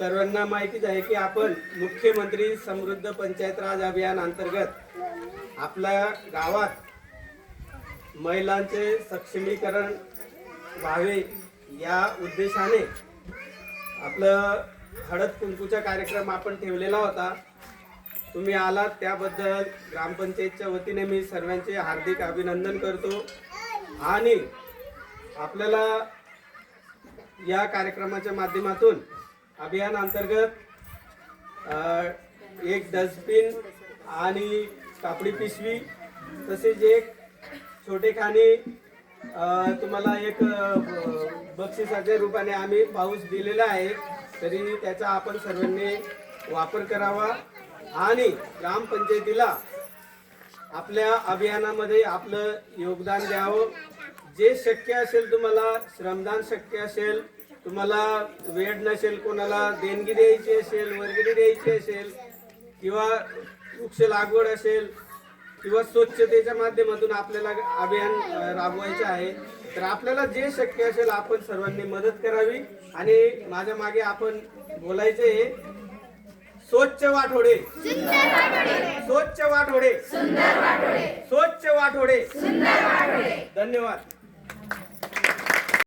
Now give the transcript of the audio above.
सर्वांना माहितीच आहे की आपण मुख्यमंत्री समृद्ध पंचायत राज अभियान अंतर्गत आपल्या गावात महिलांचे सक्षमीकरण व्हावे या उद्देशाने आपलं हळद कुंकूचा कार्यक्रम आपण ठेवलेला होता। तुम्ही आलात त्याबद्दल ग्रामपंचायतच्या वतीने मी सर्वांचे हार्दिक अभिनंदन करतो। आणि आपल्याला या कार्यक्रमाच्या माध्यमातून अभियान अंतर्गत एक डस्टबिन आणि कापडी पिशवी तसेच एक छोटेखानी तुम्हाला एक बक्षिसाच्या रूपाने आम्ही पाऊस दिलेला आहे, तरी त्याचा आपण सर्वांनी वापर करावा आणि ग्रामपंचायतीला आपल्या अभियानामध्ये आपलं योगदान द्यावं। जे शक्य असेल, तुम्हाला श्रमदान शक्य असेल, तुम्हाला वेळ नसेल, कोणाला देणगी द्यायची असेल, वर्गणी द्यायची असेल किंवा वृक्ष लागवड असेल किंवा स्वच्छतेच्या माध्यमातून आपल्याला अभियान राबवायचे आहे, तर आपल्याला जे शक्य असेल आपण सर्वांनी मदत करावी। आणि माझ्या मागे आपण बोलायचे स्वच्छ वाठोडे, स्वच्छ वाठोडे, स्वच्छ वाठोडे। धन्यवाद।